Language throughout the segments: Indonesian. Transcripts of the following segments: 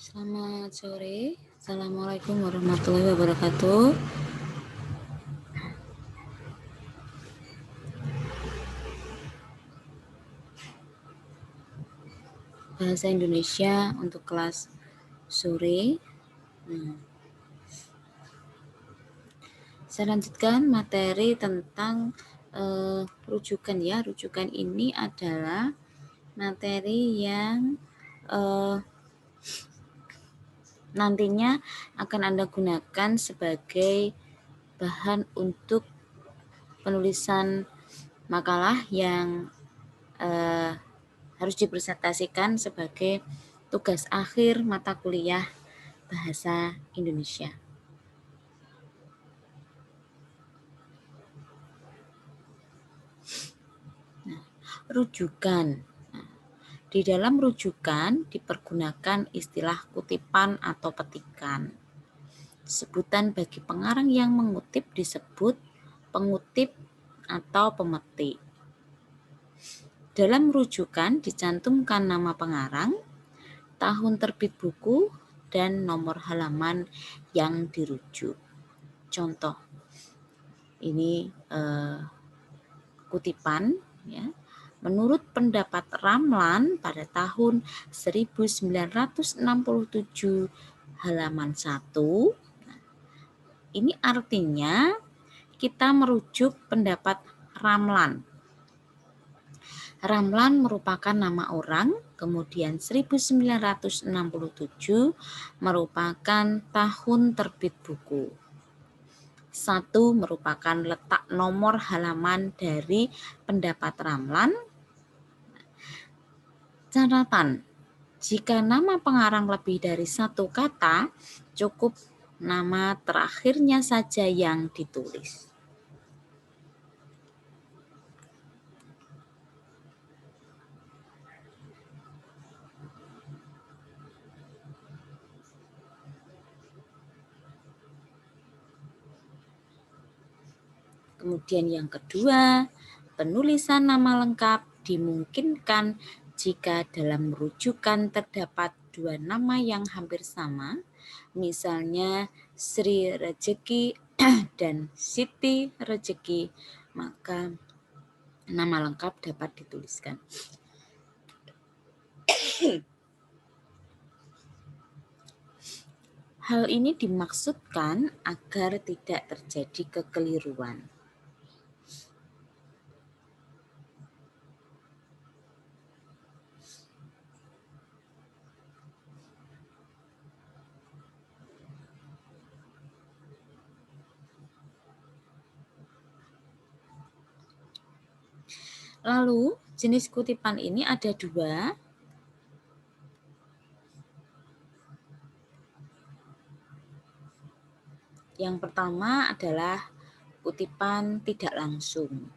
Selamat sore. Assalamualaikum warahmatullahi wabarakatuh. Bahasa Indonesia untuk kelas sore. Saya lanjutkan materi tentang rujukan ya. Rujukan ini adalah materi yang nantinya akan Anda gunakan sebagai bahan untuk penulisan makalah yang harus dipresentasikan sebagai tugas akhir mata kuliah Bahasa Indonesia. Rujukan. Di dalam rujukan dipergunakan istilah kutipan atau petikan. Sebutan bagi pengarang yang mengutip disebut pengutip atau pemetik. Dalam rujukan dicantumkan nama pengarang, tahun terbit buku, dan nomor halaman yang dirujuk. Contoh, ini kutipan ya. Menurut pendapat Ramlan pada tahun 1967 halaman 1, ini artinya kita merujuk pendapat Ramlan. Ramlan merupakan nama orang, kemudian 1967 merupakan tahun terbit buku. 1 merupakan letak nomor halaman dari pendapat Ramlan. Catatan, jika nama pengarang lebih dari 1 kata, cukup nama terakhirnya saja yang ditulis. Kemudian yang kedua, penulisan nama lengkap dimungkinkan jika dalam rujukan terdapat 2 nama yang hampir sama, misalnya Sri Rejeki dan Siti Rejeki, maka nama lengkap dapat dituliskan. Hal ini dimaksudkan agar tidak terjadi kekeliruan. Lalu, jenis kutipan ini ada 2. Yang pertama adalah kutipan tidak langsung.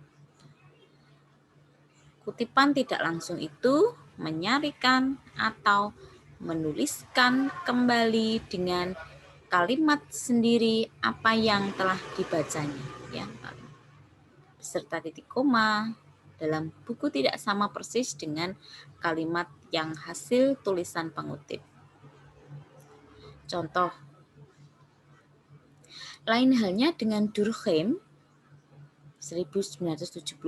Kutipan tidak langsung itu menyarikan atau menuliskan kembali dengan kalimat sendiri apa yang telah dibacanya, ya, beserta titik koma dalam buku tidak sama persis dengan kalimat yang hasil tulisan pengutip. Contoh, lain halnya dengan Durkheim 1979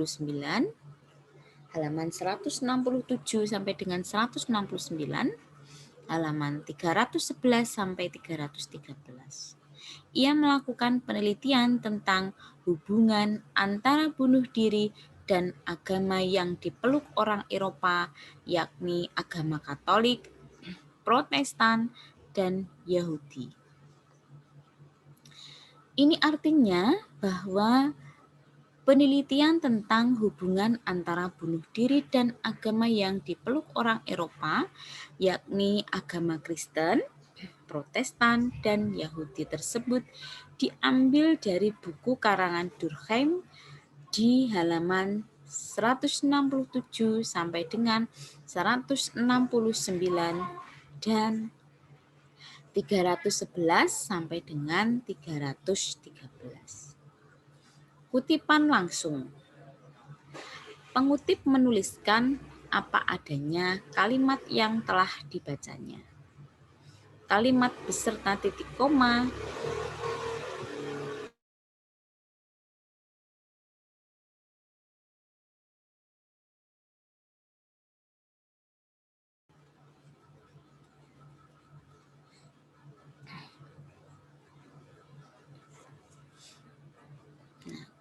halaman 167 sampai dengan 169, halaman 311 sampai 313. Ia melakukan penelitian tentang hubungan antara bunuh diri dan agama yang dipeluk orang Eropa, yakni agama Katolik, Protestan, dan Yahudi. Ini artinya bahwa penelitian tentang hubungan antara bunuh diri dan agama yang dipeluk orang Eropa, yakni agama Kristen, Protestan, dan Yahudi tersebut diambil dari buku karangan Durkheim di halaman 167 sampai dengan 169 dan 311 sampai dengan 313. Kutipan langsung. Pengutip menuliskan apa adanya kalimat yang telah dibacanya. kalimat beserta titik koma.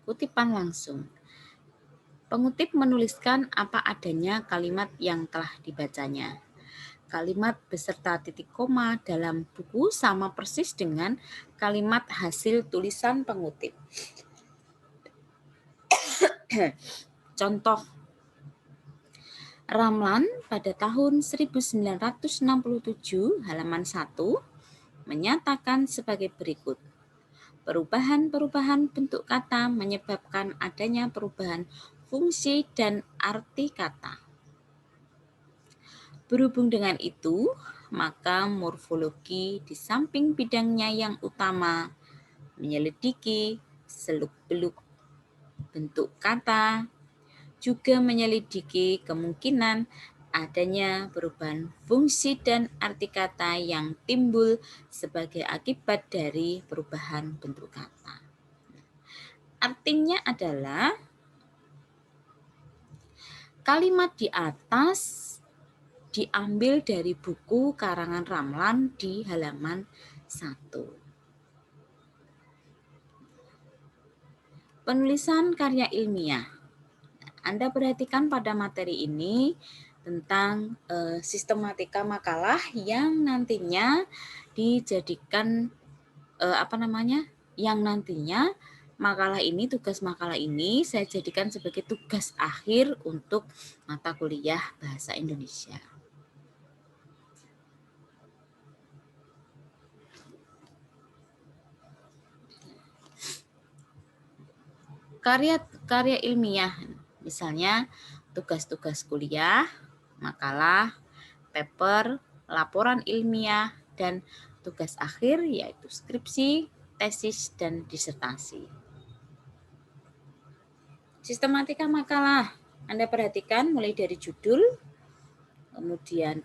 Kutipan langsung. Pengutip menuliskan apa adanya kalimat yang telah dibacanya. Kalimat beserta titik koma dalam buku sama persis dengan kalimat hasil tulisan pengutip. Contoh, Ramlan pada tahun 1967 halaman 1 menyatakan sebagai berikut. Perubahan-perubahan bentuk kata menyebabkan adanya perubahan fungsi dan arti kata. Berhubung dengan itu, maka morfologi di samping bidangnya yang utama menyelidiki seluk-beluk bentuk kata, juga menyelidiki kemungkinan adanya perubahan fungsi dan arti kata yang timbul sebagai akibat dari perubahan bentuk kata. Artinya adalah kalimat di atas diambil dari buku karangan Ramlan di halaman 1. Penulisan karya ilmiah. Anda perhatikan pada materi ini tentang sistematika makalah yang nantinya dijadikan yang nantinya tugas makalah ini saya jadikan sebagai tugas akhir untuk mata kuliah Bahasa Indonesia. Karya ilmiah, misalnya tugas-tugas kuliah, makalah, paper, laporan ilmiah, dan tugas akhir yaitu skripsi, tesis, dan disertasi. Sistematika makalah, Anda perhatikan mulai dari judul, kemudian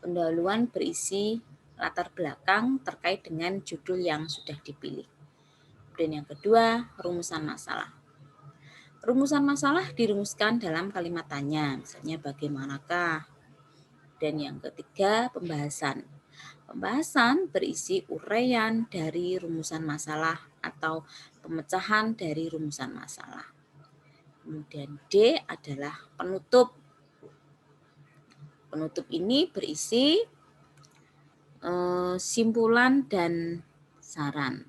pendahuluan berisi latar belakang terkait dengan judul yang sudah dipilih. Kemudian yang kedua, rumusan masalah. Rumusan masalah dirumuskan dalam kalimat tanya, misalnya bagaimanakah. Dan yang ketiga, pembahasan. Pembahasan berisi uraian dari rumusan masalah atau pemecahan dari rumusan masalah. Kemudian D adalah penutup. Penutup ini berisi simpulan dan saran.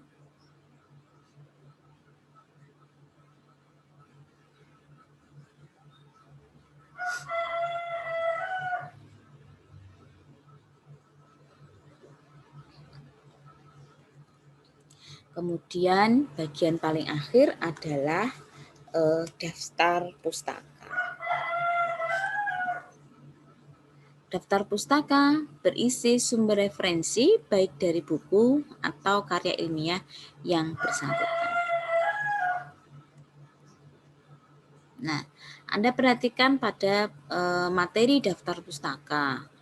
Kemudian bagian paling akhir adalah daftar pustaka. Daftar pustaka berisi sumber referensi baik dari buku atau karya ilmiah yang bersangkutan. Nah, Anda perhatikan pada materi daftar pustaka.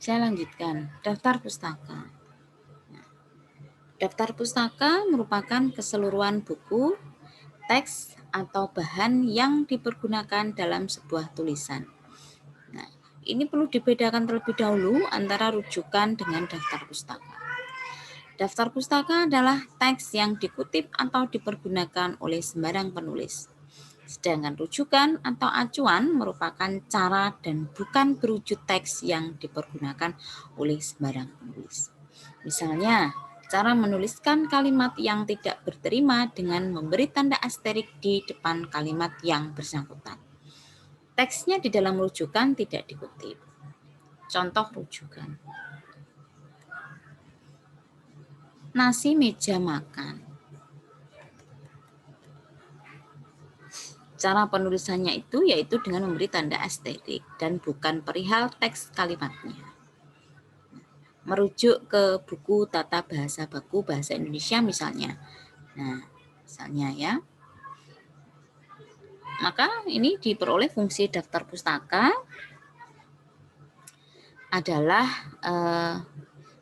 Saya lanjutkan, daftar pustaka. Daftar pustaka merupakan keseluruhan buku, teks, atau bahan yang dipergunakan dalam sebuah tulisan. Nah, ini perlu dibedakan terlebih dahulu antara rujukan dengan daftar pustaka. Daftar pustaka adalah teks yang dikutip atau dipergunakan oleh sembarang penulis. Sedangkan rujukan atau acuan merupakan cara dan bukan berwujud teks yang dipergunakan oleh sembarang penulis. Misalnya, cara menuliskan kalimat yang tidak berterima dengan memberi tanda asterik di depan kalimat yang bersangkutan. Teksnya di dalam rujukan tidak dikutip. Contoh rujukan. Nasi meja makan. Cara penulisannya itu yaitu dengan memberi tanda asterik dan bukan perihal teks kalimatnya. Merujuk ke buku Tata Bahasa Baku Bahasa Indonesia misalnya. Nah, misalnya ya. Maka ini diperoleh fungsi daftar pustaka adalah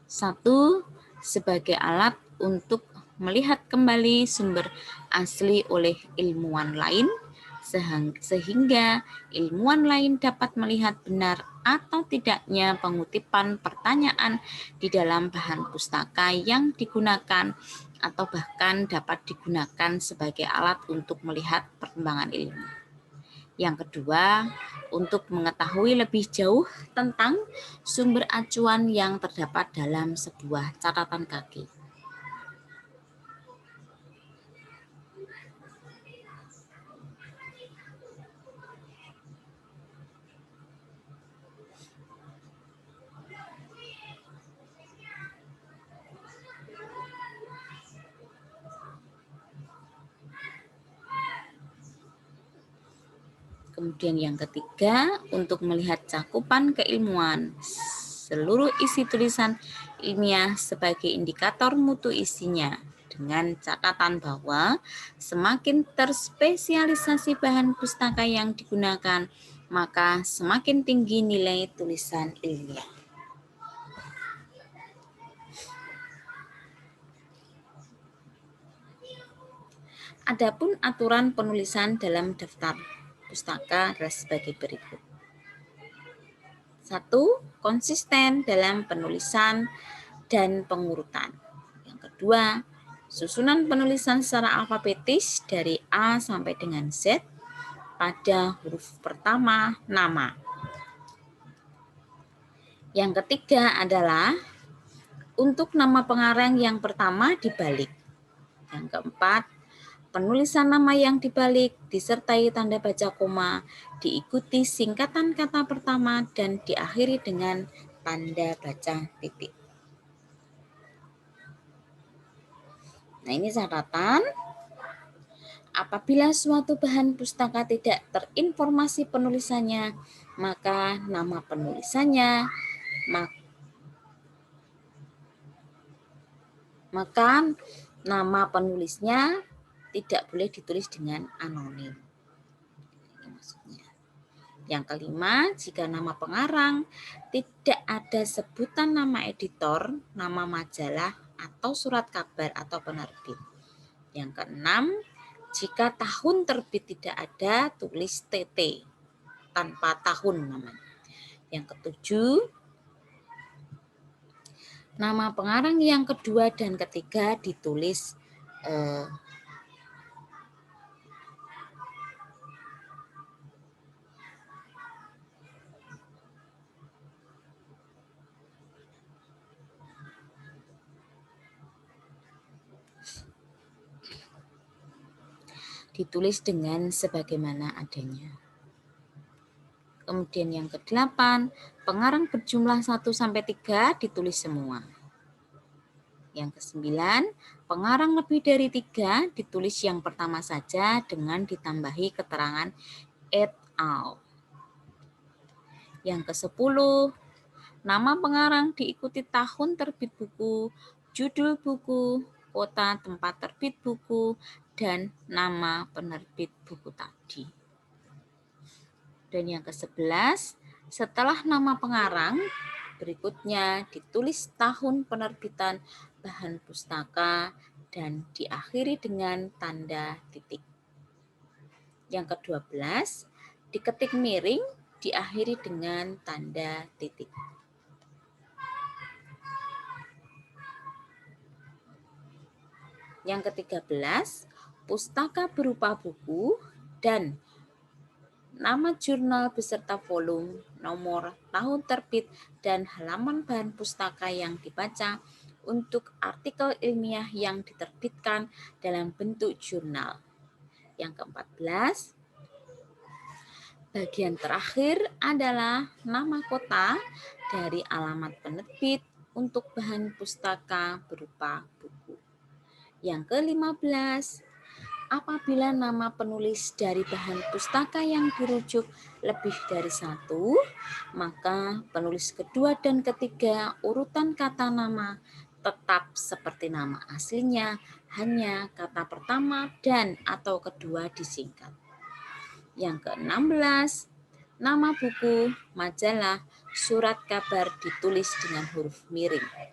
satu, sebagai alat untuk melihat kembali sumber asli oleh ilmuwan lain, sehingga ilmuwan lain dapat melihat benar atau tidaknya pengutipan pertanyaan di dalam bahan pustaka yang digunakan, atau bahkan dapat digunakan sebagai alat untuk melihat perkembangan ilmu. Yang kedua, untuk mengetahui lebih jauh tentang sumber acuan yang terdapat dalam sebuah catatan kaki. Kemudian yang ketiga, untuk melihat cakupan keilmuan seluruh isi tulisan ilmiah sebagai indikator mutu isinya, dengan catatan bahwa semakin terspesialisasi bahan pustaka yang digunakan, maka semakin tinggi nilai tulisan ilmiah. Adapun aturan penulisan dalam daftar pustaka adalah sebagai berikut. 1. Konsisten dalam penulisan dan pengurutan. Yang kedua, susunan penulisan secara alfabetis dari A sampai dengan Z pada huruf pertama nama. Yang ketiga adalah untuk nama pengarang yang pertama dibalik. Yang keempat, penulisan nama yang dibalik disertai tanda baca koma, diikuti singkatan kata pertama dan diakhiri dengan tanda baca titik. Nah, ini catatan. Apabila suatu bahan pustaka tidak terinformasi penulisannya, maka nama penulisannya, maka nama penulisnya tidak boleh ditulis dengan anonim. Ini maksudnya. Yang kelima, jika nama pengarang tidak ada sebutan nama editor, nama majalah, atau surat kabar atau penerbit. Yang keenam, jika tahun terbit tidak ada, tulis TT tanpa tahun namanya. Yang ketujuh, nama pengarang yang kedua dan ketiga ditulis dengan sebagaimana adanya. Kemudian yang ke-8, pengarang berjumlah 1-3 ditulis semua. Yang ke-9, pengarang lebih dari 3 ditulis yang pertama saja dengan ditambahi keterangan et al. Yang ke-10, nama pengarang diikuti tahun terbit buku, judul buku, kota tempat terbit buku, dan nama penerbit buku tadi. Dan yang ke-11, setelah nama pengarang, Berikutnya ditulis tahun penerbitan bahan pustaka dan diakhiri dengan tanda titik. Yang ke-12, diketik miring diakhiri dengan tanda titik. Yang ke-13, pustaka berupa buku dan nama jurnal beserta volume, nomor, tahun terbit, dan halaman bahan pustaka yang dibaca untuk artikel ilmiah yang diterbitkan dalam bentuk jurnal. Yang ke-14, bagian terakhir adalah nama kota dari alamat penerbit untuk bahan pustaka berupa buku. Yang ke-15, apabila nama penulis dari bahan pustaka yang dirujuk lebih dari satu, maka penulis kedua dan ketiga urutan kata nama tetap seperti nama aslinya, hanya kata pertama dan atau kedua disingkat. Yang ke-16, nama buku, majalah, surat kabar ditulis dengan huruf miring.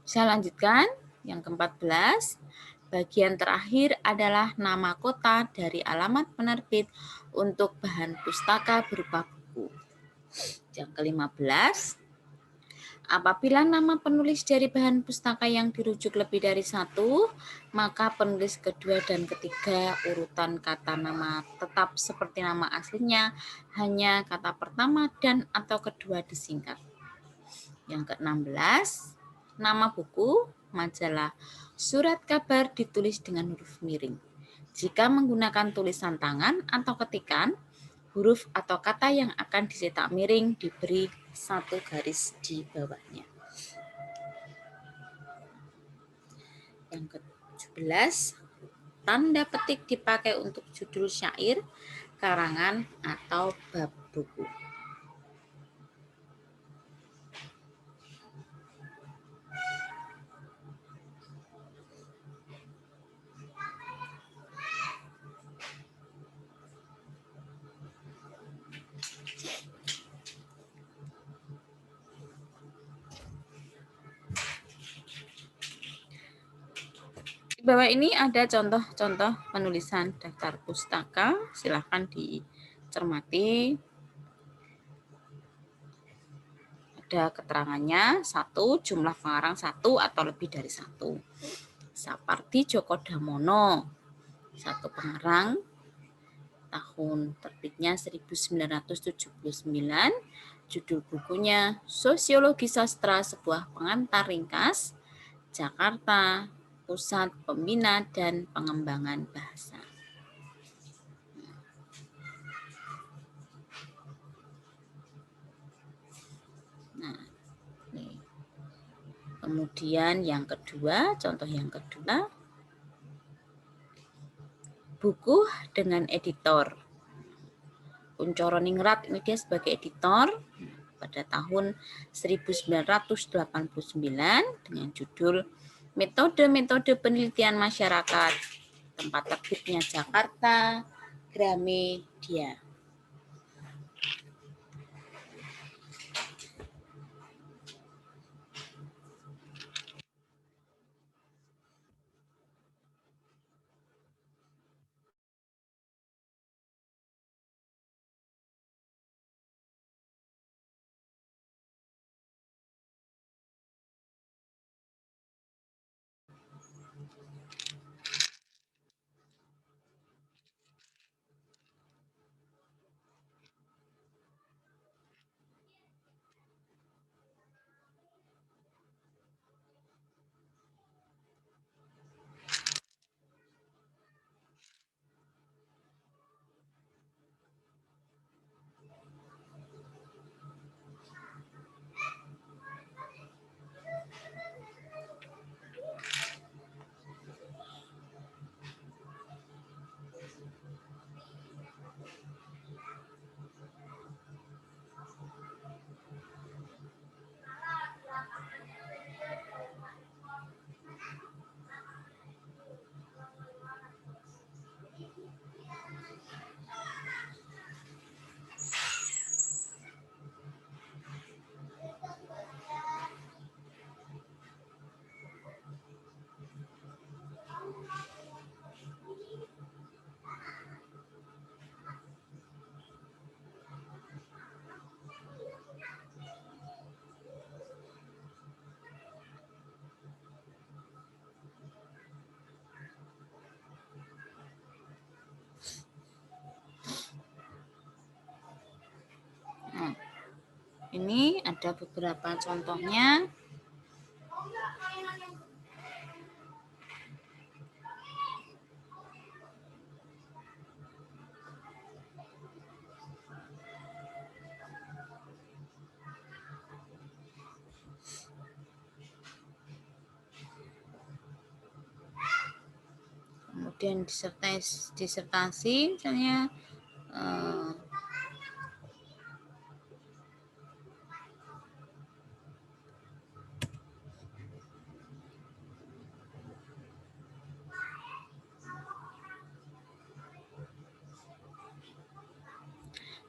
Saya lanjutkan. Yang ke-14, bagian terakhir adalah nama kota dari alamat penerbit untuk bahan pustaka berupa buku. Yang ke-15, apabila nama penulis dari bahan pustaka yang dirujuk lebih dari satu, maka penulis kedua dan ketiga urutan kata nama tetap seperti nama aslinya, hanya kata pertama dan atau kedua disingkat. Yang ke-16, nama buku, majalah, surat kabar ditulis dengan huruf miring. Jika menggunakan tulisan tangan atau ketikan, huruf atau kata yang akan dicetak miring diberi satu garis di bawahnya. Yang ke-17, tanda petik dipakai untuk judul syair, karangan, atau bab buku. Di bawah ini ada contoh-contoh penulisan daftar pustaka. Silahkan dicermati. Ada keterangannya, 1, jumlah pengarang 1 atau lebih dari 1. Sapardi Djoko Damono, 1 pengarang, tahun terbitnya 1979, judul bukunya Sosiologi Sastra, sebuah pengantar ringkas, Jakarta, Pusat Pembina dan Pengembangan Bahasa. Nah, nih. Kemudian yang kedua, contoh yang kedua, buku dengan editor. Kuncoro Ningrat ini dia sebagai editor pada tahun 1989 dengan judul Metode-metode penelitian masyarakat. Tempat terbitnya Jakarta, Gramedia. Ini ada beberapa contohnya. Kemudian disertasi misalnya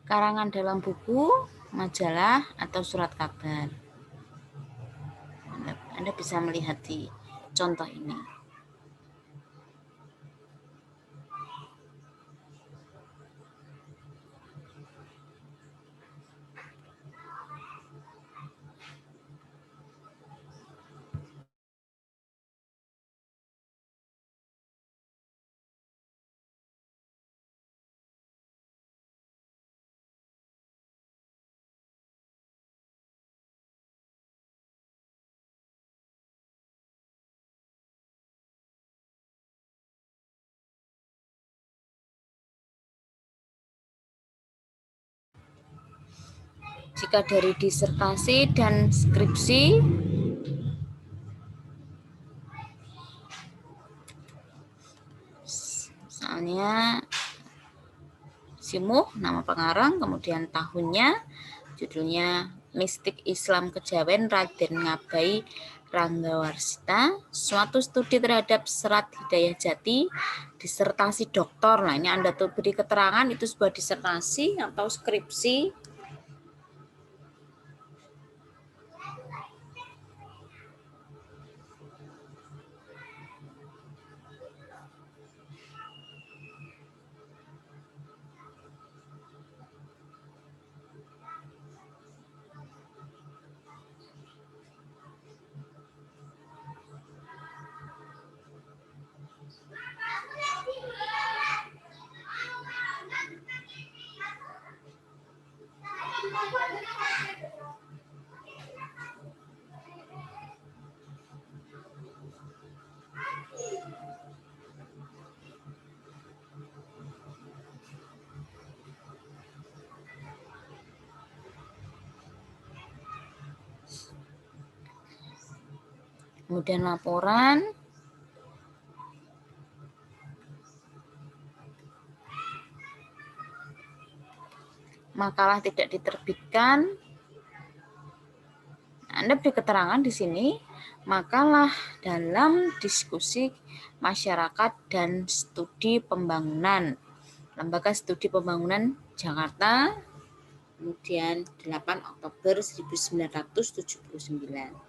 karangan dalam buku, majalah, atau surat kabar. Anda bisa melihat di contoh ini. Jika dari disertasi dan skripsi, misalnya Simuh, nama pengarang, kemudian tahunnya, judulnya Mistik Islam Kejawen Raden Ngabai Ranggawarsita, suatu studi terhadap Serat Hidayah Jati, disertasi doktor. Nah, ini Anda tuh beri keterangan itu sebuah disertasi atau skripsi. Kemudian laporan, makalah tidak diterbitkan. Anda beri keterangan di sini, makalah dalam diskusi masyarakat dan studi pembangunan. Lembaga Studi Pembangunan Jakarta, kemudian 8 Oktober 1979.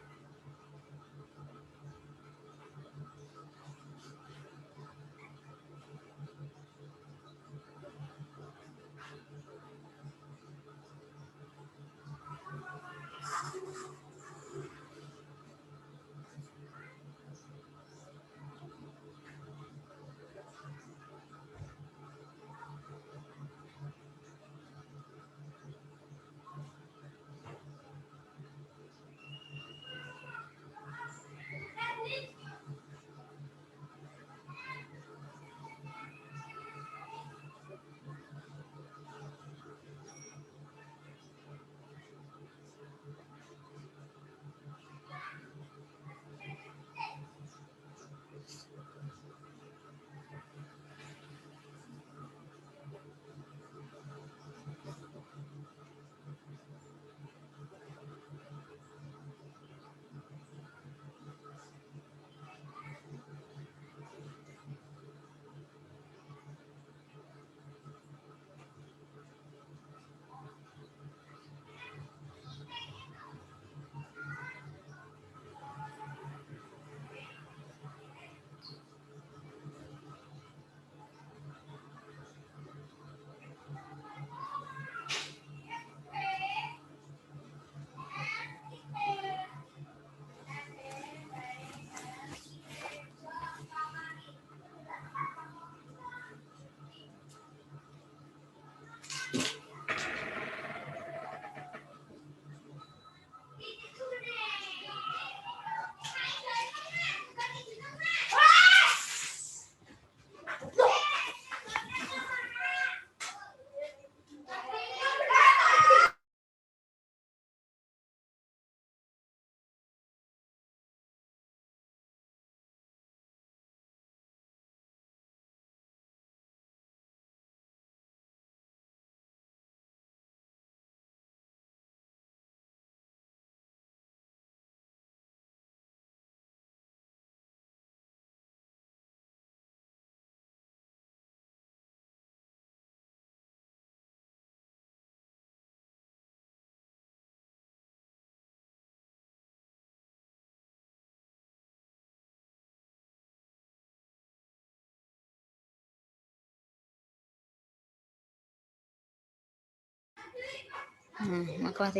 Makalah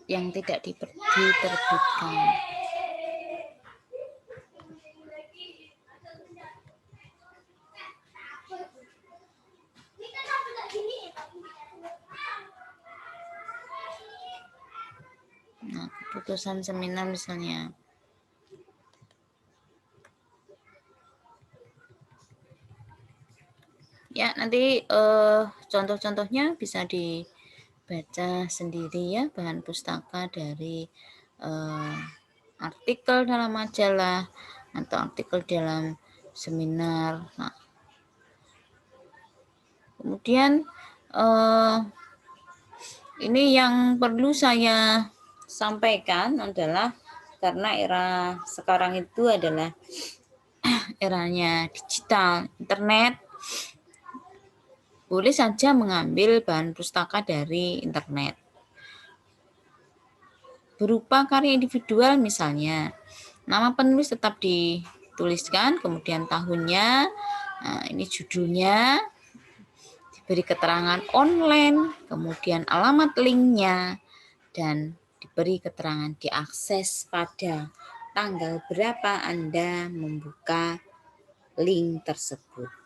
yang tidak diterbitkan. Nah, keputusan seminar misalnya. Ya, nanti contoh-contohnya bisa dibaca sendiri ya, bahan pustaka dari artikel dalam majalah atau artikel dalam seminar. Nah, kemudian ini yang perlu saya sampaikan adalah karena era sekarang itu adalah eranya digital, internet, boleh saja mengambil bahan pustaka dari internet. Berupa karya individual misalnya, nama penulis tetap dituliskan, kemudian tahunnya, nah ini judulnya, diberi keterangan online, kemudian alamat linknya, dan diberi keterangan diakses pada tanggal berapa Anda membuka link tersebut.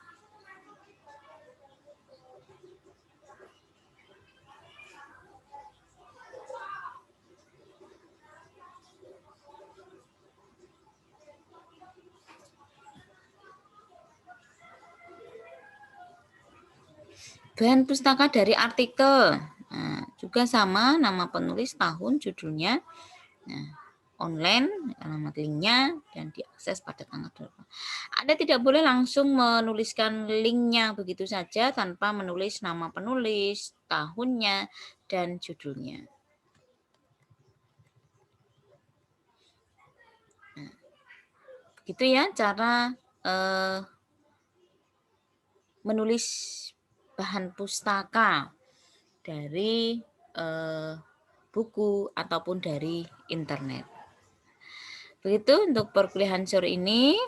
Bahan pustaka dari artikel, nah, juga sama, nama penulis, tahun, judulnya, nah, online, alamat linknya, dan diakses pada tanggal 2. Anda tidak boleh langsung menuliskan linknya begitu saja tanpa menulis nama penulis, tahunnya, dan judulnya. Nah, begitu ya cara menulis bahan pustaka dari buku ataupun dari internet. Begitu untuk perkuliahan sore ini.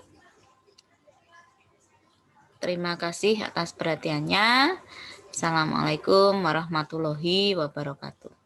Terima kasih atas perhatiannya. Assalamualaikum warahmatullahi wabarakatuh.